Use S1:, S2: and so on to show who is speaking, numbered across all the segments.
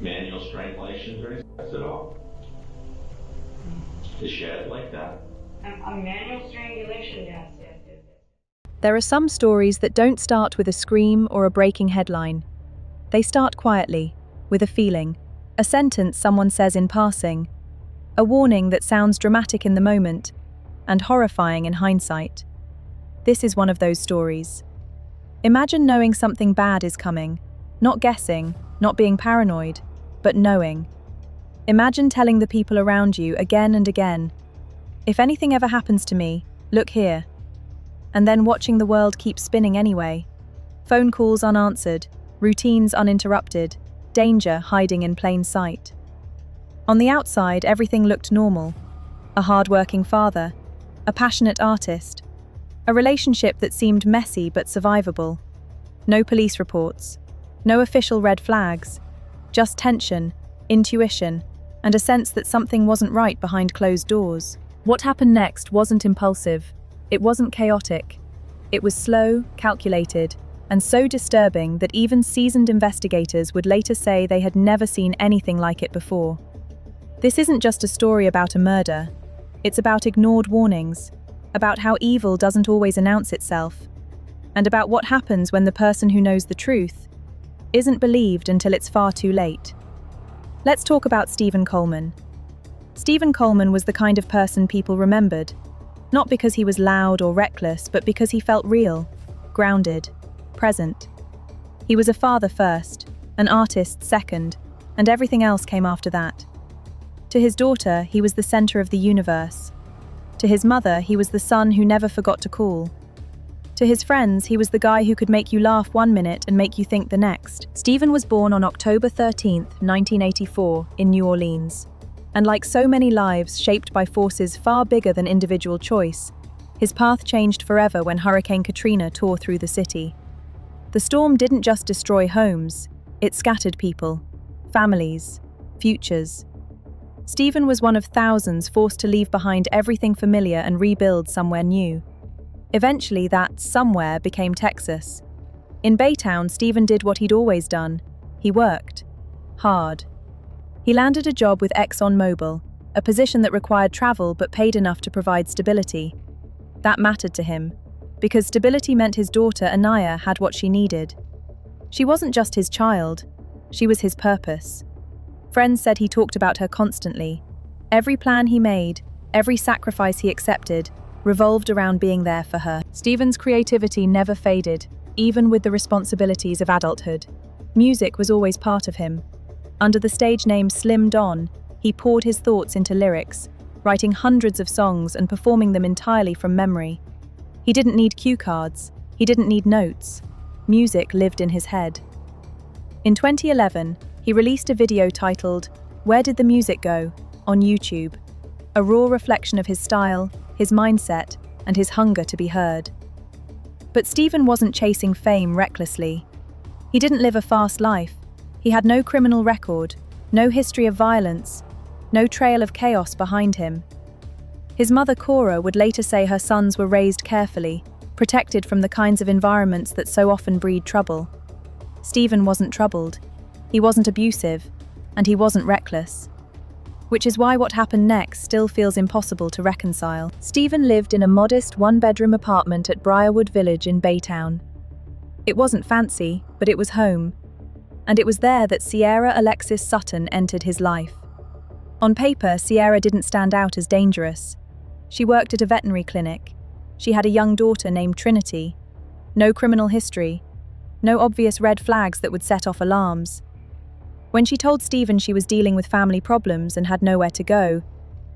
S1: Manual strangulation during sex at all? To shed like that?
S2: A manual strangulation, yes.
S3: There are some stories that don't start with a scream or a breaking headline. They start quietly, with a feeling, a sentence someone says in passing, a warning that sounds dramatic in the moment and horrifying in hindsight. This is one of those stories. Imagine knowing something bad is coming, not guessing, not being paranoid, but knowing. Imagine telling the people around you again and again, if anything ever happens to me, look here. And then watching the world keep spinning anyway. Phone calls unanswered, routines uninterrupted, danger hiding in plain sight. On the outside, everything looked normal. A hard-working father, a passionate artist, a relationship that seemed messy but survivable. No police reports, no official red flags, just tension, intuition, and a sense that something wasn't right behind closed doors. What happened next wasn't impulsive. It wasn't chaotic. It was slow, calculated, and so disturbing that even seasoned investigators would later say they had never seen anything like it before. This isn't just a story about a murder. It's about ignored warnings, about how evil doesn't always announce itself, and about what happens when the person who knows the truth isn't believed until it's far too late. Let's talk about Stephen Coleman. Stephen Coleman was the kind of person people remembered, not because he was loud or reckless, but because he felt real, grounded, present. He was a father first, an artist second, and everything else came after that. To his daughter, he was the center of the universe. To his mother, he was the son who never forgot to call. To his friends, he was the guy who could make you laugh one minute and make you think the next. Stephen was born on October 13, 1984, in New Orleans. And like so many lives shaped by forces far bigger than individual choice, his path changed forever when Hurricane Katrina tore through the city. The storm didn't just destroy homes, it scattered people, families, futures. Stephen was one of thousands forced to leave behind everything familiar and rebuild somewhere new. Eventually, that somewhere became Texas. In Baytown, Stephen did what he'd always done. He worked. Hard. He landed a job with ExxonMobil, a position that required travel but paid enough to provide stability. That mattered to him, because stability meant his daughter, Anaya, had what she needed. She wasn't just his child, she was his purpose. Friends said he talked about her constantly. Every plan he made, every sacrifice he accepted, revolved around being there for her. Stephen's creativity never faded, even with the responsibilities of adulthood. Music was always part of him. Under the stage name Slim Don, he poured his thoughts into lyrics, writing hundreds of songs and performing them entirely from memory. He didn't need cue cards, he didn't need notes. Music lived in his head. In 2011, he released a video titled, "Where Did the Music Go?" on YouTube, a raw reflection of his style, his mindset, and his hunger to be heard. But Stephen wasn't chasing fame recklessly. He didn't live a fast life. He had no criminal record, no history of violence, no trail of chaos behind him. His mother, Cora, would later say her sons were raised carefully, protected from the kinds of environments that so often breed trouble. Stephen wasn't troubled. He wasn't abusive, and he wasn't reckless. Which is why what happened next still feels impossible to reconcile. Stephen lived in a modest one-bedroom apartment at Briarwood Village in Baytown. It wasn't fancy, but it was home. And it was there that Sierra Alexis Sutton entered his life. On paper, Sierra didn't stand out as dangerous. She worked at a veterinary clinic. She had a young daughter named Trinity. No criminal history. No obvious red flags that would set off alarms. When she told Stephen she was dealing with family problems and had nowhere to go,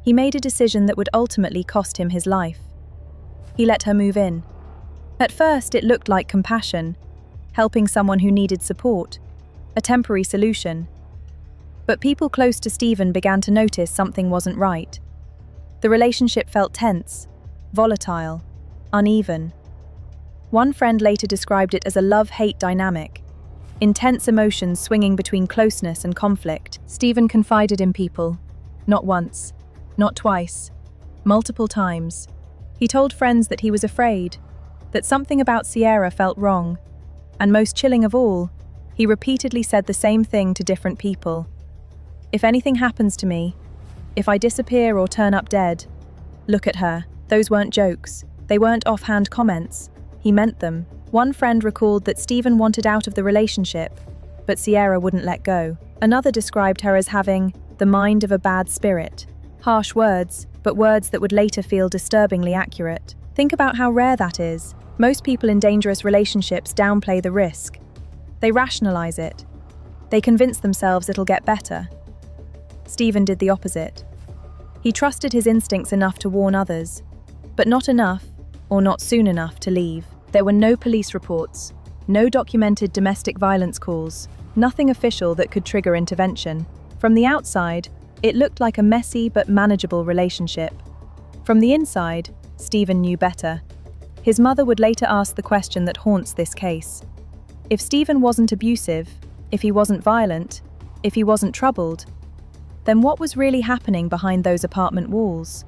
S3: he made a decision that would ultimately cost him his life. He let her move in. At first, it looked like compassion, helping someone who needed support, a temporary solution. But people close to Stephen began to notice something wasn't right. The relationship felt tense, volatile, uneven. One friend later described it as a love-hate dynamic, intense emotions swinging between closeness and conflict. Stephen confided in people, not once, not twice, multiple times. He told friends that he was afraid, that something about Sierra felt wrong, and most chilling of all, he repeatedly said the same thing to different people. If anything happens to me, if I disappear or turn up dead, look at her. Those weren't jokes. They weren't offhand comments. He meant them. One friend recalled that Stephen wanted out of the relationship, but Sierra wouldn't let go. Another described her as having the mind of a bad spirit. Harsh words, but words that would later feel disturbingly accurate. Think about how rare that is. Most people in dangerous relationships downplay the risk. They rationalize it. They convince themselves it'll get better. Stephen did the opposite. He trusted his instincts enough to warn others, but not enough, or not soon enough, to leave. There were no police reports, no documented domestic violence calls, nothing official that could trigger intervention. From the outside, it looked like a messy but manageable relationship. From the inside, Stephen knew better. His mother would later ask the question that haunts this case. If Stephen wasn't abusive, if he wasn't violent, if he wasn't troubled, then what was really happening behind those apartment walls?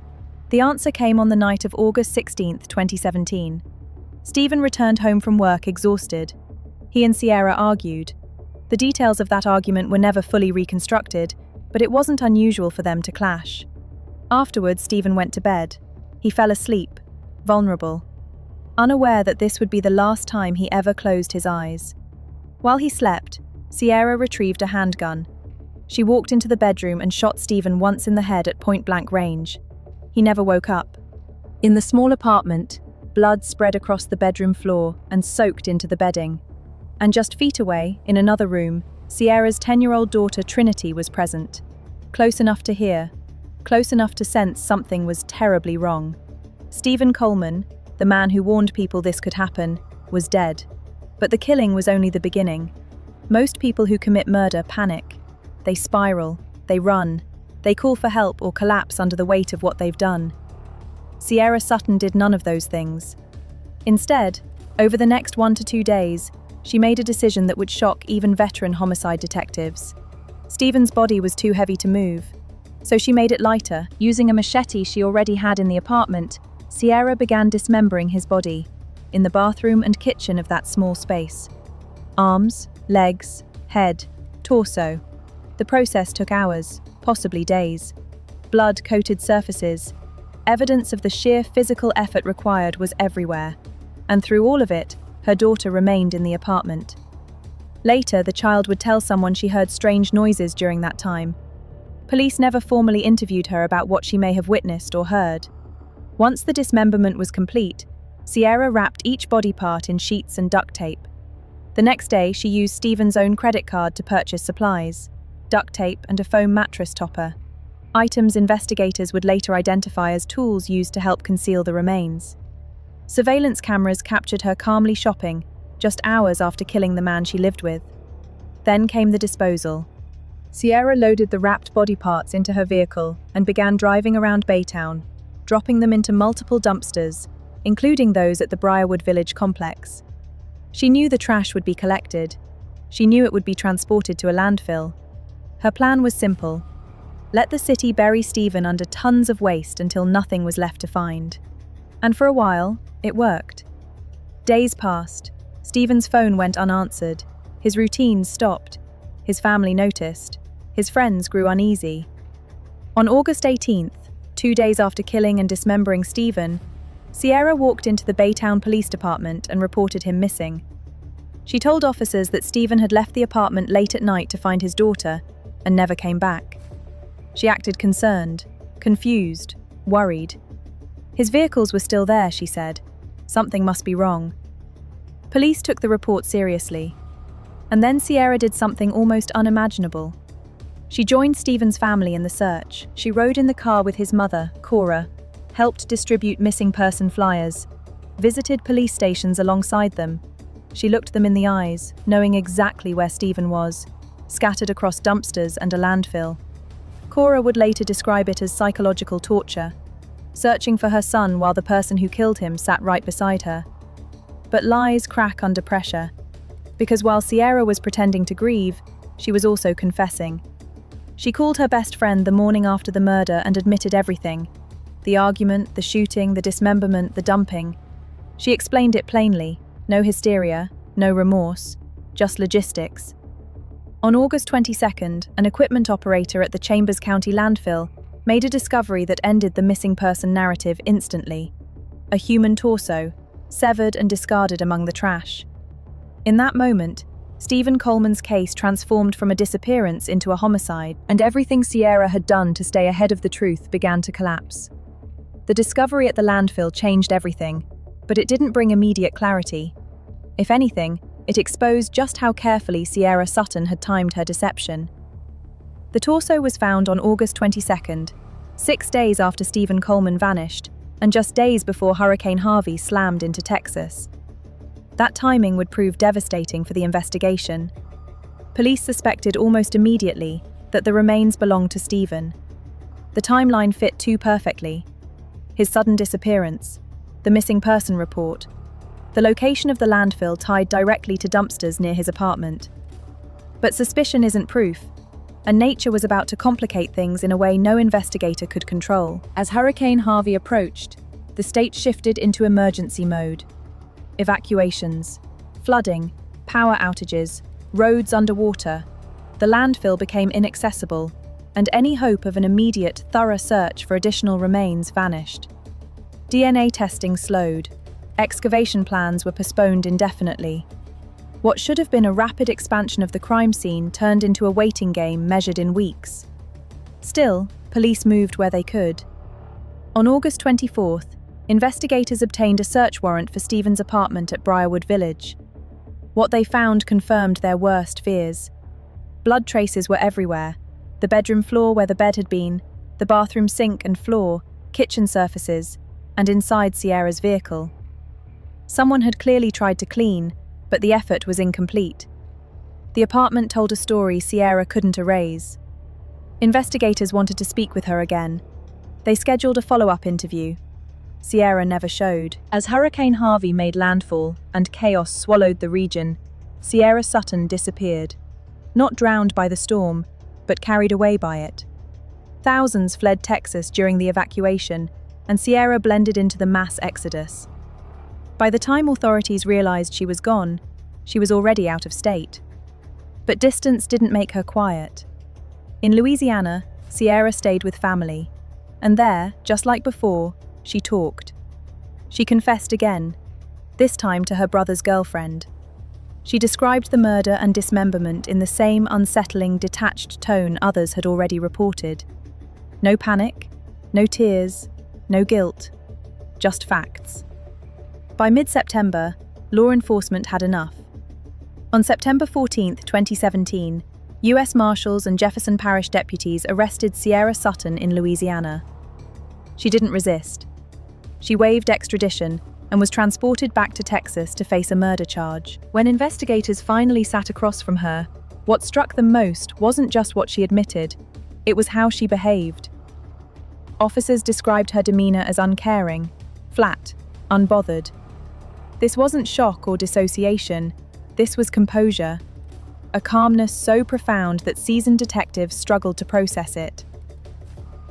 S3: The answer came on the night of August 16, 2017. Stephen returned home from work exhausted. He and Sierra argued. The details of that argument were never fully reconstructed, but it wasn't unusual for them to clash. Afterwards, Stephen went to bed. He fell asleep, vulnerable, unaware that this would be the last time he ever closed his eyes. While he slept, Sierra retrieved a handgun. She walked into the bedroom and shot Stephen once in the head at point-blank range. He never woke up. In the small apartment, blood spread across the bedroom floor and soaked into the bedding. And just feet away, in another room, Sierra's 10-year-old daughter Trinity was present. Close enough to hear, close enough to sense something was terribly wrong. Stephen Coleman, the man who warned people this could happen, was dead. But the killing was only the beginning. Most people who commit murder panic. They spiral, they run, they call for help or collapse under the weight of what they've done. Sierra Sutton did none of those things. Instead, over the next 1 to 2 days, she made a decision that would shock even veteran homicide detectives. Stephen's body was too heavy to move, so she made it lighter. Using a machete she already had in the apartment, Sierra began dismembering his body, in the bathroom and kitchen of that small space. Arms, legs, head, torso. The process took hours, possibly days. Blood-coated surfaces. Evidence of the sheer physical effort required was everywhere, and through all of it, her daughter remained in the apartment. Later, the child would tell someone she heard strange noises during that time. Police never formally interviewed her about what she may have witnessed or heard. Once the dismemberment was complete, Sierra wrapped each body part in sheets and duct tape. The next day, she used Stephen's own credit card to purchase supplies, duct tape and a foam mattress topper. Items investigators would later identify as tools used to help conceal the remains. Surveillance cameras captured her calmly shopping, just hours after killing the man she lived with. Then came the disposal. Sierra loaded the wrapped body parts into her vehicle and began driving around Baytown, dropping them into multiple dumpsters, including those at the Briarwood Village complex. She knew the trash would be collected. She knew it would be transported to a landfill. Her plan was simple. Let the city bury Stephen under tons of waste until nothing was left to find. And for a while, it worked. Days passed. Stephen's phone went unanswered. His routines stopped. His family noticed. His friends grew uneasy. On August 18th, 2 days after killing and dismembering Stephen, Sierra walked into the Baytown Police Department and reported him missing. She told officers that Stephen had left the apartment late at night to find his daughter and never came back. She acted concerned, confused, worried. His vehicles were still there, she said. Something must be wrong. Police took the report seriously. And then Sierra did something almost unimaginable. She joined Stephen's family in the search. She rode in the car with his mother, Cora, helped distribute missing person flyers, visited police stations alongside them. She looked them in the eyes, knowing exactly where Stephen was, scattered across dumpsters and a landfill. Cora would later describe it as psychological torture, searching for her son while the person who killed him sat right beside her. But lies crack under pressure, because while Sierra was pretending to grieve, she was also confessing. She called her best friend the morning after the murder and admitted everything. The argument, the shooting, the dismemberment, the dumping. She explained it plainly. No hysteria, no remorse, just logistics. On August 22nd, an equipment operator at the Chambers County landfill made a discovery that ended the missing person narrative instantly. A human torso, severed and discarded among the trash. In that moment, Stephen Coleman's case transformed from a disappearance into a homicide, and everything Sierra had done to stay ahead of the truth began to collapse. The discovery at the landfill changed everything, but it didn't bring immediate clarity. If anything, it exposed just how carefully Sierra Sutton had timed her deception. The torso was found on August 22nd, 6 days after Stephen Coleman vanished, and just days before Hurricane Harvey slammed into Texas. That timing would prove devastating for the investigation. Police suspected almost immediately that the remains belonged to Stephen. The timeline fit too perfectly. His sudden disappearance, the missing person report, the location of the landfill tied directly to dumpsters near his apartment. But suspicion isn't proof, and nature was about to complicate things in a way no investigator could control. As Hurricane Harvey approached, the state shifted into emergency mode. Evacuations, flooding, power outages, roads underwater. The landfill became inaccessible, and any hope of an immediate, thorough search for additional remains vanished. DNA testing slowed. Excavation plans were postponed indefinitely. What should have been a rapid expansion of the crime scene turned into a waiting game measured in weeks. Still, police moved where they could. On August 24th, investigators obtained a search warrant for Stephen's apartment at Briarwood Village. What they found confirmed their worst fears. Blood traces were everywhere: the bedroom floor where the bed had been, the bathroom sink and floor, kitchen surfaces, and inside Sierra's vehicle. Someone had clearly tried to clean, but the effort was incomplete. The apartment told a story Sierra couldn't erase. Investigators wanted to speak with her again. They scheduled a follow-up interview. Sierra never showed. As Hurricane Harvey made landfall and chaos swallowed the region, Sierra Sutton disappeared. Not drowned by the storm, but carried away by it. Thousands fled Texas during the evacuation, and Sierra blended into the mass exodus. By the time authorities realized she was gone, she was already out of state. But distance didn't make her quiet. In Louisiana, Sierra stayed with family, and there, just like before, she talked. She confessed again, this time to her brother's girlfriend. She described the murder and dismemberment in the same unsettling, detached tone others had already reported. No panic, no tears, no guilt, just facts. By mid-September, law enforcement had enough. On September 14, 2017, U.S. Marshals and Jefferson Parish deputies arrested Sierra Sutton in Louisiana. She didn't resist. She waived extradition and was transported back to Texas to face a murder charge. When investigators finally sat across from her, what struck them most wasn't just what she admitted, it was how she behaved. Officers described her demeanor as uncaring, flat, unbothered. This wasn't shock or dissociation, this was composure, a calmness so profound that seasoned detectives struggled to process it.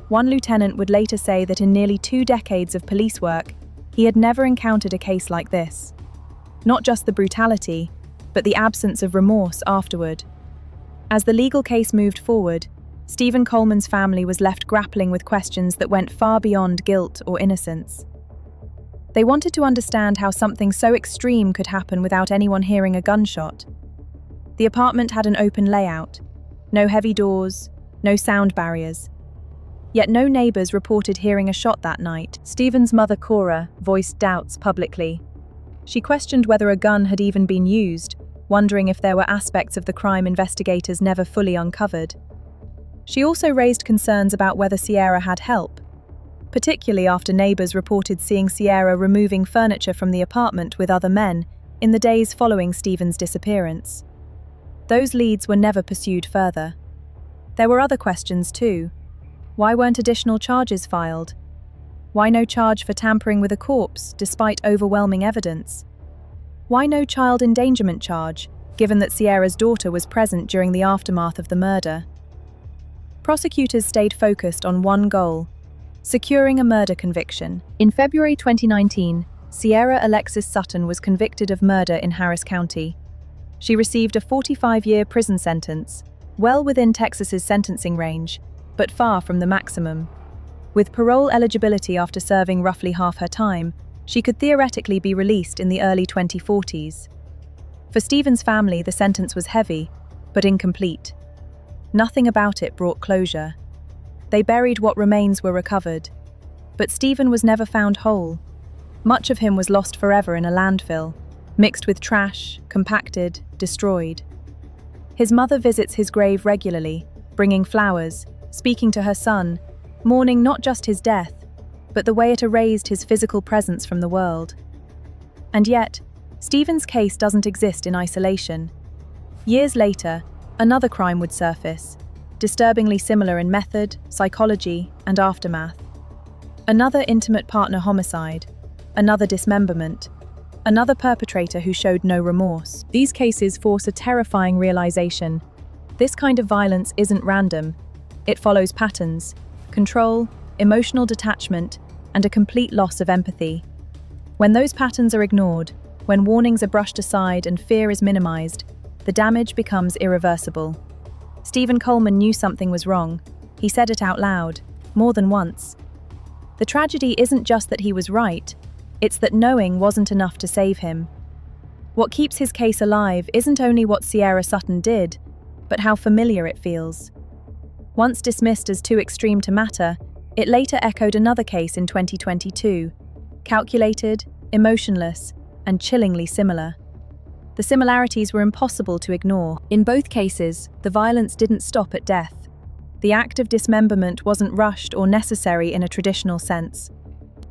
S3: One lieutenant would later say that in nearly 2 decades of police work, he had never encountered a case like this. Not just the brutality, but the absence of remorse afterward. As the legal case moved forward, Stephen Coleman's family was left grappling with questions that went far beyond guilt or innocence. They wanted to understand how something so extreme could happen without anyone hearing a gunshot. The apartment had an open layout, no heavy doors, no sound barriers. Yet no neighbors reported hearing a shot that night. Stephen's mother, Cora, voiced doubts publicly. She questioned whether a gun had even been used, wondering if there were aspects of the crime investigators never fully uncovered. She also raised concerns about whether Sierra had help, particularly after neighbors reported seeing Sierra removing furniture from the apartment with other men in the days following Stephen's disappearance. Those leads were never pursued further. There were other questions too. Why weren't additional charges filed? Why no charge for tampering with a corpse, despite overwhelming evidence? Why no child endangerment charge, given that Sierra's daughter was present during the aftermath of the murder? Prosecutors stayed focused on one goal: securing a murder conviction. In February 2019, Sierra Alexis Sutton was convicted of murder in Harris County. She received a 45-year prison sentence, well within Texas's sentencing range, but far from the maximum. With parole eligibility after serving roughly half her time, she could theoretically be released in the early 2040s. For Stephen's family, the sentence was heavy, but incomplete. Nothing about it brought closure. They buried what remains were recovered. But Stephen was never found whole. Much of him was lost forever in a landfill, mixed with trash, compacted, destroyed. His mother visits his grave regularly, bringing flowers, speaking to her son, mourning not just his death, but the way it erased his physical presence from the world. And yet, Stephen's case doesn't exist in isolation. Years later, another crime would surface, disturbingly similar in method, psychology, and aftermath. Another intimate partner homicide, another dismemberment, another perpetrator who showed no remorse. These cases force a terrifying realization. This kind of violence isn't random. It follows patterns, control, emotional detachment, and a complete loss of empathy. When those patterns are ignored, when warnings are brushed aside and fear is minimized, the damage becomes irreversible. Stephen Coleman knew something was wrong. He said it out loud, more than once. The tragedy isn't just that he was right, it's that knowing wasn't enough to save him. What keeps his case alive isn't only what Sierra Sutton did, but how familiar it feels. Once dismissed as too extreme to matter, it later echoed another case in 2022, calculated, emotionless, and chillingly similar. The similarities were impossible to ignore. In both cases, the violence didn't stop at death. The act of dismemberment wasn't rushed or necessary in a traditional sense.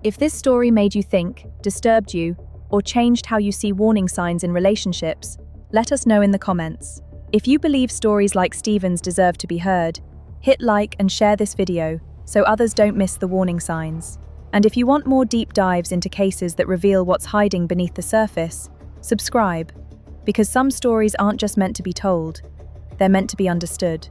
S3: If this story made you think, disturbed you, or changed how you see warning signs in relationships, let us know in the comments. If you believe stories like Stephen's deserve to be heard, hit like and share this video so others don't miss the warning signs. And if you want more deep dives into cases that reveal what's hiding beneath the surface, subscribe, because some stories aren't just meant to be told, they're meant to be understood.